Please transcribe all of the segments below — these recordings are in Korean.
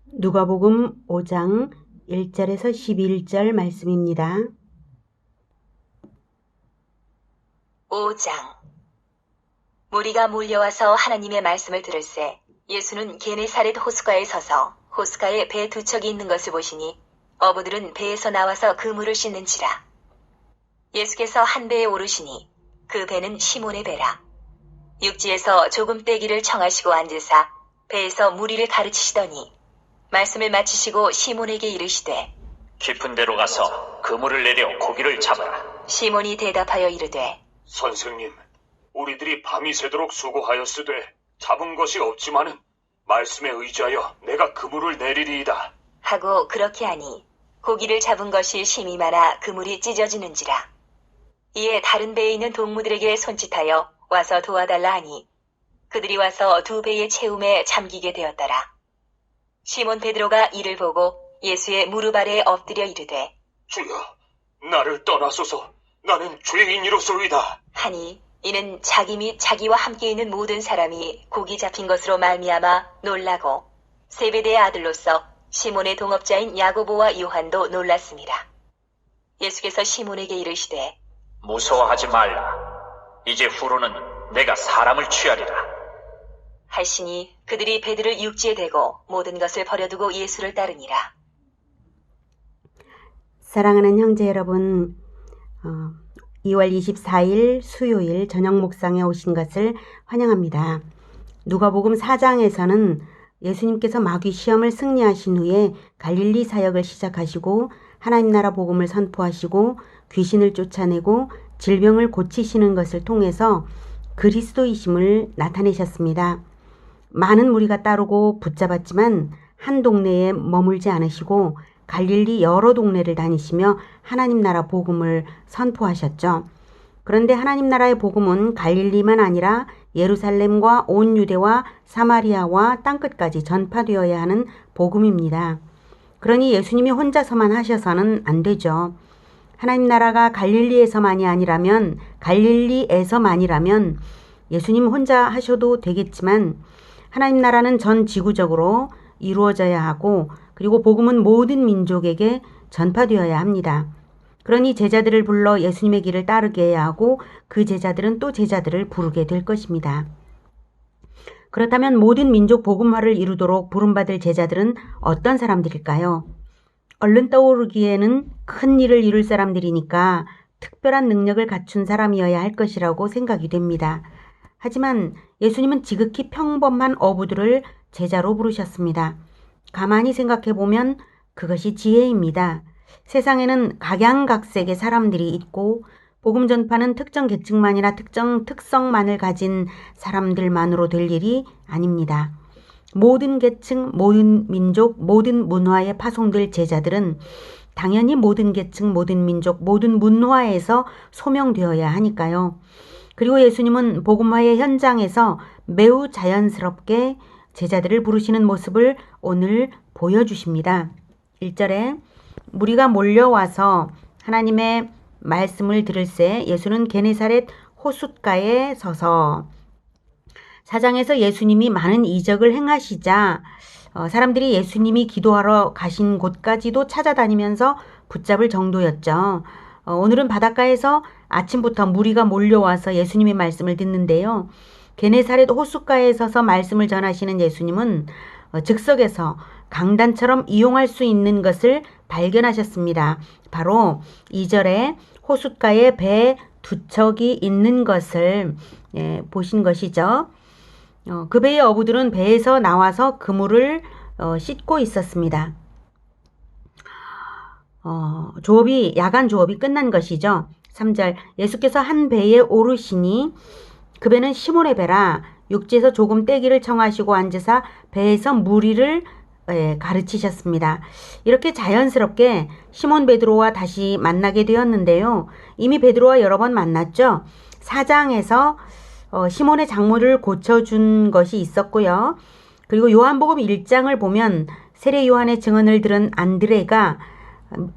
누가복음 5장 1절에서 11절 말씀입니다. 5장. 무리가 몰려와서 하나님의 말씀을 들을새 예수는 게네사렛 호숫가에 서서 호숫가에 배 두 척이 있는 것을 보시니 어부들은 배에서 나와서 그물을 씻는지라. 예수께서 한 배에 오르시니 그 배는 시몬의 배라. 육지에서 조금 떼기를 청하시고 앉으사 배에서 무리를 가르치시더니 말씀을 마치시고 시몬에게 이르시되 깊은 데로 가서 그물을 내려 고기를 잡아라. 시몬이 대답하여 이르되 선생님, 우리들이 밤이 새도록 수고하였으되 잡은 것이 없지만은 말씀에 의지하여 내가 그물을 내리리이다 하고 그렇게 하니 고기를 잡은 것이 심히 많아 그물이 찢어지는지라. 이에 다른 배에 있는 동무들에게 손짓하여 와서 도와달라 하니 그들이 와서 두 배의 채움에 잠기게 되었더라. 시몬 베드로가 이를 보고 예수의 무릎 아래에 엎드려 이르되 주여, 나를 떠나소서. 나는 죄인이로소이다 하니 이는 자기 및 자기와 함께 있는 모든 사람이 고기 잡힌 것으로 말미암아 놀라고 세베대의 아들로서 시몬의 동업자인 야고보와 요한도 놀랐습니다. 예수께서 시몬에게 이르시되 무서워하지 말라. 이제 후로는 내가 사람을 취하리라. 하시니 그들이 배들을 육지에 대고 모든 것을 버려두고 예수를 따르니라. 사랑하는 형제 여러분, 2월 24일 수요일 저녁 묵상에 오신 것을 환영합니다. 누가복음 4장에서는 예수님께서 마귀 시험을 승리하신 후에 갈릴리 사역을 시작하시고 하나님 나라 복음을 선포하시고 귀신을 쫓아내고 질병을 고치시는 것을 통해서 그리스도이심을 나타내셨습니다. 많은 무리가 따르고 붙잡았지만 한 동네에 머물지 않으시고 갈릴리 여러 동네를 다니시며 하나님 나라 복음을 선포하셨죠. 그런데 하나님 나라의 복음은 갈릴리만 아니라 예루살렘과 온 유대와 사마리아와 땅끝까지 전파되어야 하는 복음입니다. 그러니 예수님이 혼자서만 하셔서는 안 되죠. 하나님 나라가 갈릴리에서만이 아니라면, 갈릴리에서만이라면 예수님 혼자 하셔도 되겠지만 하나님 나라는 전 지구적으로 이루어져야 하고 그리고 복음은 모든 민족에게 전파되어야 합니다. 그러니 제자들을 불러 예수님의 길을 따르게 해야 하고 그 제자들은 또 제자들을 부르게 될 것입니다. 그렇다면 모든 민족 복음화를 이루도록 부름받을 제자들은 어떤 사람들일까요? 얼른 떠오르기에는 큰 일을 이룰 사람들이니까 특별한 능력을 갖춘 사람이어야 할 것이라고 생각이 됩니다. 하지만 예수님은 지극히 평범한 어부들을 제자로 부르셨습니다. 가만히 생각해보면 그것이 지혜입니다. 세상에는 각양각색의 사람들이 있고 복음 전파는 특정 계층만이나 특정 특성만을 가진 사람들만으로 될 일이 아닙니다. 모든 계층, 모든 민족, 모든 문화에 파송될 제자들은 당연히 모든 계층, 모든 민족, 모든 문화에서 소명되어야 하니까요. 그리고 예수님은 복음화의 현장에서 매우 자연스럽게 제자들을 부르시는 모습을 오늘 보여주십니다. 1절에 무리가 몰려와서 하나님의 말씀을 들을새 예수는 게네사렛 호숫가에 서서 4장에서 예수님이 많은 이적을 행하시자 사람들이 예수님이 기도하러 가신 곳까지도 찾아다니면서 붙잡을 정도였죠. 오늘은 바닷가에서 아침부터 무리가 몰려와서 예수님의 말씀을 듣는데요. 게네사렛 호숫가에 서서 말씀을 전하시는 예수님은 즉석에서 강단처럼 이용할 수 있는 것을 발견하셨습니다. 바로 2절에 호숫가에 배 두 척이 있는 것을 보신 것이죠. 그 배의 어부들은 배에서 나와서 그물을 씻고 있었습니다. 야간 조업이 끝난 것이죠. 3절 예수께서 한 배에 오르시니 그 배는 시몬의 배라 육지에서 조금 떼기를 청하시고 앉으사 배에서 무리를 가르치셨습니다. 이렇게 자연스럽게 시몬 베드로와 다시 만나게 되었는데요. 이미 베드로와 여러 번 만났죠. 4장에서 시몬의 작물을 고쳐준 것이 있었고요. 그리고 요한복음 1장을 보면 세례 요한의 증언을 들은 안드레가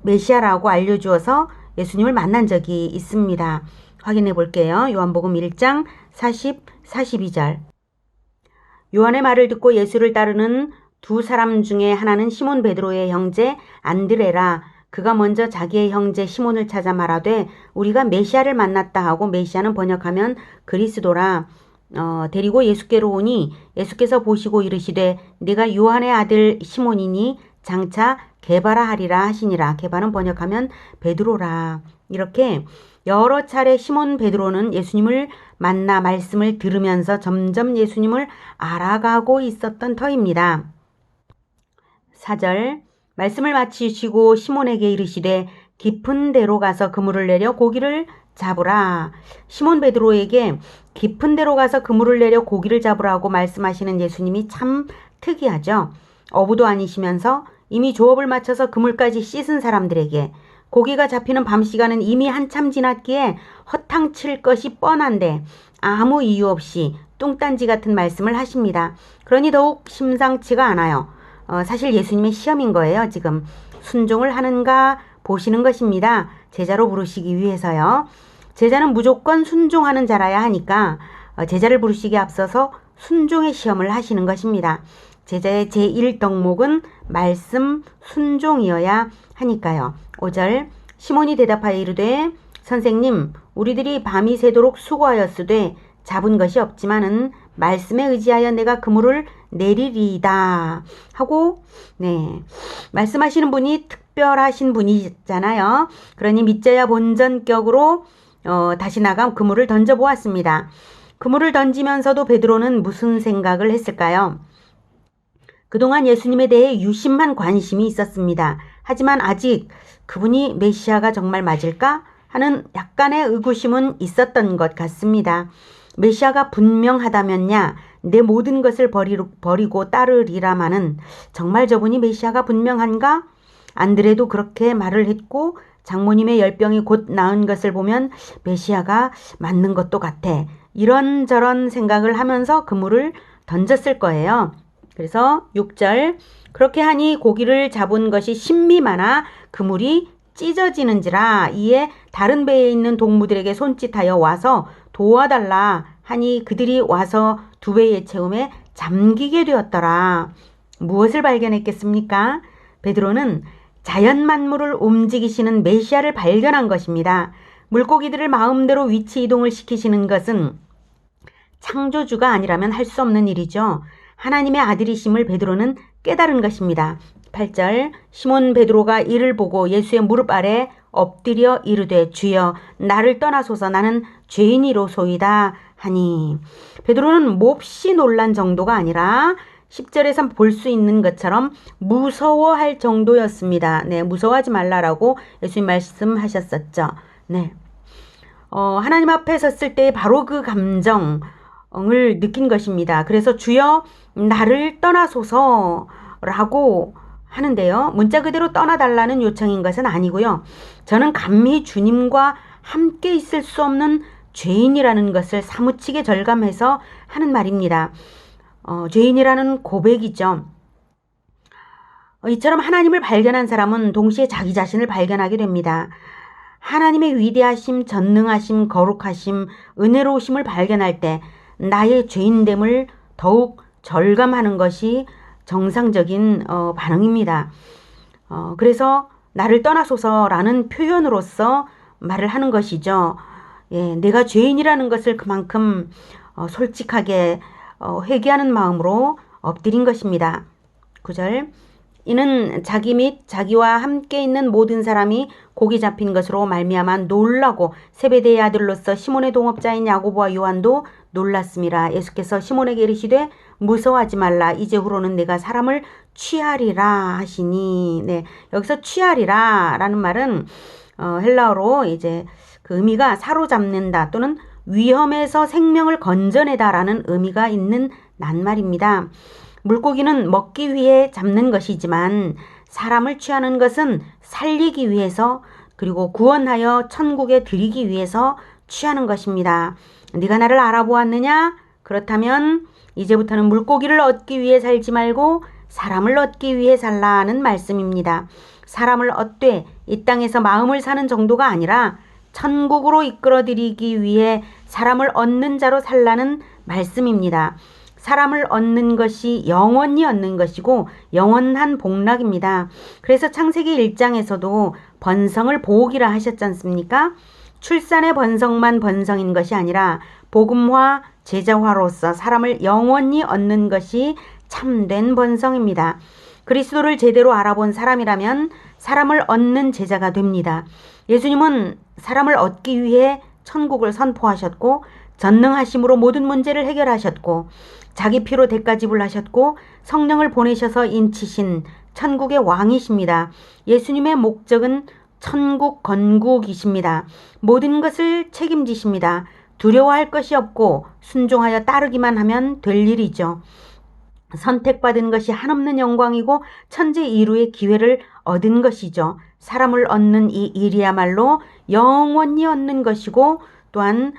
메시아라고 알려주어서 예수님을 만난 적이 있습니다. 확인해 볼게요. 요한복음 1장 40, 42절. 요한의 말을 듣고 예수를 따르는 두 사람 중에 하나는 시몬 베드로의 형제 안드레라. 그가 먼저 자기의 형제 시몬을 찾아 말하되 우리가 메시아를 만났다 하고, 메시아는 번역하면 그리스도라. 데리고 예수께로 오니 예수께서 보시고 이르시되 네가 요한의 아들 시몬이니 장차 게바라 하리라 하시니라. 게바는 번역하면 베드로라. 이렇게 여러 차례 시몬 베드로는 예수님을 만나 말씀을 들으면서 점점 예수님을 알아가고 있었던 터입니다. 4절, 말씀을 마치시고 시몬에게 이르시되 깊은 데로 가서 그물을 내려 고기를 잡으라. 시몬 베드로에게 깊은 데로 가서 그물을 내려 고기를 잡으라고 말씀하시는 예수님이 참 특이하죠. 어부도 아니시면서 이미 조업을 마쳐서 그물까지 씻은 사람들에게 고기가 잡히는 밤 시간은 이미 한참 지났기에 허탕칠 것이 뻔한데 아무 이유 없이 뚱딴지 같은 말씀을 하십니다. 그러니 더욱 심상치가 않아요. 사실 예수님의 시험인 거예요. 지금 순종을 하는가 보시는 것입니다. 제자로 부르시기 위해서요. 제자는 무조건 순종하는 자라야 하니까 제자를 부르시기에 앞서서 순종의 시험을 하시는 것입니다. 제자의 제1덕목은 말씀 순종이어야 하니까요. 5절, 시몬이 대답하여 이르되 선생님, 우리들이 밤이 새도록 수고하였으되 잡은 것이 없지만은 말씀에 의지하여 내가 그물을 내리리이다 하고, 말씀하시는 분이 특별하신 분이잖아요. 그러니 믿져야 본전격으로 다시 나가 그물을 던져보았습니다. 그물을 던지면서도 베드로는 무슨 생각을 했을까요? 그동안 예수님에 대해 유심한 관심이 있었습니다. 하지만 아직 그분이 메시아가 정말 맞을까 하는 약간의 의구심은 있었던 것 같습니다. 메시아가 분명하다면야 내 모든 것을 버리고 따르리라마는 정말 저분이 메시아가 분명한가? 안드레도 그렇게 말을 했고 장모님의 열병이 곧 나은 것을 보면 메시아가 맞는 것도 같아. 이런저런 생각을 하면서 그물을 던졌을 거예요. 그래서 6절, 그렇게 하니 고기를 잡은 것이 신미 많아 그물이 찢어지는지라. 이에 다른 배에 있는 동무들에게 손짓하여 와서 도와달라 하니 그들이 와서 두 배의 채움에 잠기게 되었더라. 무엇을 발견했겠습니까? 베드로는 자연 만물을 움직이시는 메시아를 발견한 것입니다. 물고기들을 마음대로 위치 이동을 시키시는 것은 창조주가 아니라면 할 수 없는 일이죠. 하나님의 아들이심을 베드로는 깨달은 것입니다. 8절, 시몬 베드로가 이를 보고 예수의 무릎 아래 엎드려 이르되 주여 나를 떠나소서 나는 죄인이로소이다 하니, 베드로는 몹시 놀란 정도가 아니라 10절에서 볼 수 있는 것처럼 무서워할 정도였습니다. 무서워하지 말라라고 예수님 말씀하셨었죠. 하나님 앞에 섰을 때 바로 그 감정을 느낀 것입니다. 그래서 주여 나를 떠나소서라고 하는데요. 문자 그대로 떠나달라는 요청인 것은 아니고요. 저는 감히 주님과 함께 있을 수 없는 죄인이라는 것을 사무치게 절감해서 하는 말입니다. 죄인이라는 고백이죠. 이처럼 하나님을 발견한 사람은 동시에 자기 자신을 발견하게 됩니다. 하나님의 위대하심, 전능하심, 거룩하심, 은혜로우심을 발견할 때 나의 죄인됨을 더욱 절감하는 것이 정상적인 반응입니다. 그래서 나를 떠나소서라는 표현으로서 말을 하는 것이죠. 내가 죄인이라는 것을 그만큼 솔직하게 회개하는 마음으로 엎드린 것입니다. 9절, 이는 자기 및 자기와 함께 있는 모든 사람이 고기 잡힌 것으로 말미암아 놀라고 세베대의 아들로서 시몬의 동업자인 야고보와 요한도 놀랐음이라. 예수께서 시몬에게 이르시되 무서워하지 말라. 이제후로는 내가 사람을 취하리라 하시니. 여기서 취하리라 라는 말은 헬라어로 이제 그 의미가 사로잡는다 또는 위험에서 생명을 건져내다라는 의미가 있는 낱말입니다. 물고기는 먹기 위해 잡는 것이지만 사람을 취하는 것은 살리기 위해서 그리고 구원하여 천국에 드리기 위해서 취하는 것입니다. 네가 나를 알아보았느냐? 그렇다면 이제부터는 물고기를 얻기 위해 살지 말고 사람을 얻기 위해 살라는 말씀입니다. 사람을 얻되 이 땅에서 마음을 사는 정도가 아니라 천국으로 이끌어들이기 위해 사람을 얻는 자로 살라는 말씀입니다. 사람을 얻는 것이 영원히 얻는 것이고 영원한 복락입니다. 그래서 창세기 1장에서도 번성을 복이라 하셨지 않습니까? 출산의 번성만 번성인 것이 아니라 복음화, 제자화로서 사람을 영원히 얻는 것이 참된 번성입니다. 그리스도를 제대로 알아본 사람이라면 사람을 얻는 제자가 됩니다. 예수님은 사람을 얻기 위해 천국을 선포하셨고 전능하심으로 모든 문제를 해결하셨고 자기 피로 대가 지불하셨고 성령을 보내셔서 인치신 천국의 왕이십니다. 예수님의 목적은 천국 건국이십니다. 모든 것을 책임지십니다. 두려워할 것이 없고 순종하여 따르기만 하면 될 일이죠. 선택받은 것이 한없는 영광이고 천재 이루의 기회를 얻은 것이죠. 사람을 얻는 이 일이야말로 영원히 얻는 것이고 또한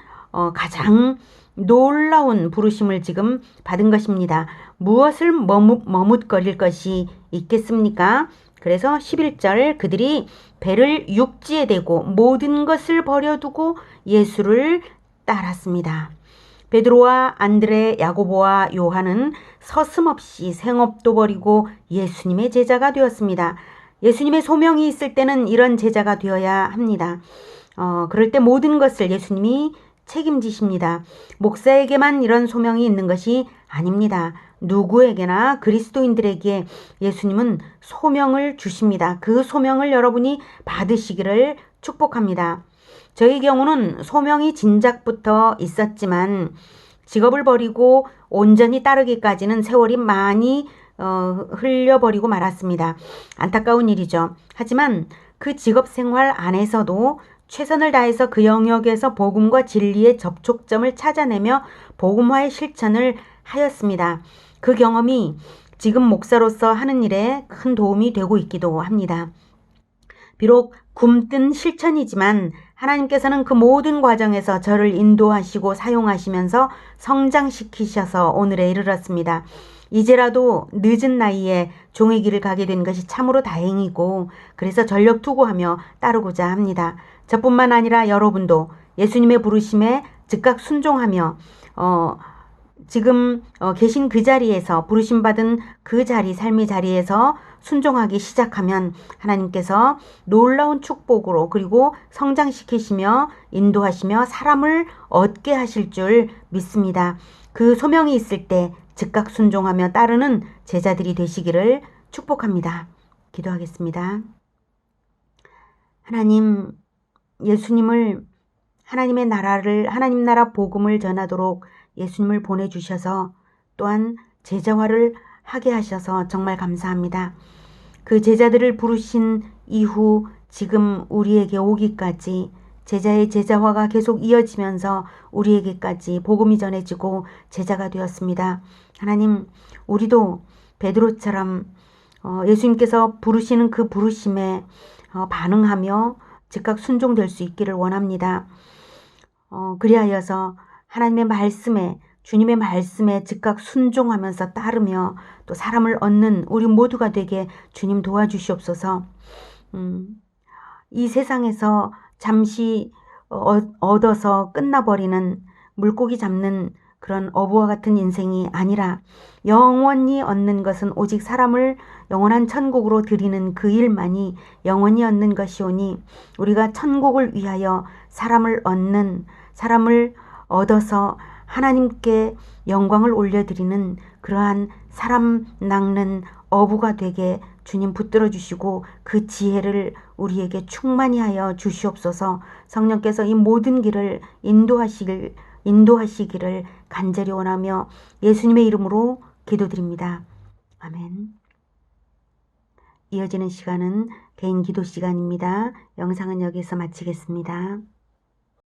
가장 놀라운 부르심을 지금 받은 것입니다. 무엇을 머뭇거릴 것이 있겠습니까? 그래서 11절 그들이 배를 육지에 대고 모든 것을 버려두고 예수를 따랐습니다. 베드로와 안드레, 야고보와 요한은 서슴없이 생업도 버리고 예수님의 제자가 되었습니다. 예수님의 소명이 있을 때는 이런 제자가 되어야 합니다. 그럴 때 모든 것을 예수님이 책임지십니다. 목사에게만 이런 소명이 있는 것이 아닙니다. 누구에게나 그리스도인들에게 예수님은 소명을 주십니다. 그 소명을 여러분이 받으시기를 축복합니다. 저희 경우는 소명이 진작부터 있었지만 직업을 버리고 온전히 따르기까지는 세월이 많이 흘려버리고 말았습니다. 안타까운 일이죠. 하지만 그 직업 생활 안에서도 최선을 다해서 그 영역에서 복음과 진리의 접촉점을 찾아내며 복음화의 실천을 하였습니다. 그 경험이 지금 목사로서 하는 일에 큰 도움이 되고 있기도 합니다. 비록 굼뜬 실천이지만 하나님께서는 그 모든 과정에서 저를 인도하시고 사용하시면서 성장시키셔서 오늘에 이르렀습니다. 이제라도 늦은 나이에 종의 길을 가게 된 것이 참으로 다행이고 그래서 전력 투구하며 따르고자 합니다. 저뿐만 아니라 여러분도 예수님의 부르심에 즉각 순종하며 지금 계신 그 자리에서 부르심받은 그 자리, 삶의 자리에서 순종하기 시작하면 하나님께서 놀라운 축복으로 그리고 성장시키시며 인도하시며 사람을 얻게 하실 줄 믿습니다. 그 소명이 있을 때 즉각 순종하며 따르는 제자들이 되시기를 축복합니다. 기도하겠습니다. 하나님, 예수님을 하나님의 나라를 하나님 나라 복음을 전하도록 예수님을 보내주셔서 또한 제자화를 하게 하셔서 정말 감사합니다. 그 제자들을 부르신 이후 지금 우리에게 오기까지 제자의 제자화가 계속 이어지면서 우리에게까지 복음이 전해지고 제자가 되었습니다. 하나님, 우리도 베드로처럼 예수님께서 부르시는 그 부르심에 반응하며 즉각 순종될 수 있기를 원합니다. 그리하여서 하나님의 말씀에 주님의 말씀에 즉각 순종하면서 따르며 또 사람을 얻는 우리 모두가 되게 주님 도와주시옵소서. 이 세상에서 잠시 얻어서 끝나버리는 물고기 잡는 그런 어부와 같은 인생이 아니라 영원히 얻는 것은 오직 사람을 영원한 천국으로 드리는 그 일만이 영원히 얻는 것이오니 우리가 천국을 위하여 사람을 얻는 사람을 얻어서 하나님께 영광을 올려드리는 그러한 사람 낚는 어부가 되게 주님 붙들어 주시고 그 지혜를 우리에게 충만히 하여 주시옵소서. 성령께서 이 모든 길을 인도하시기를 간절히 원하며 예수님의 이름으로 기도드립니다. 아멘. 이어지는 시간은 개인 기도 시간입니다. 영상은 여기서 마치겠습니다.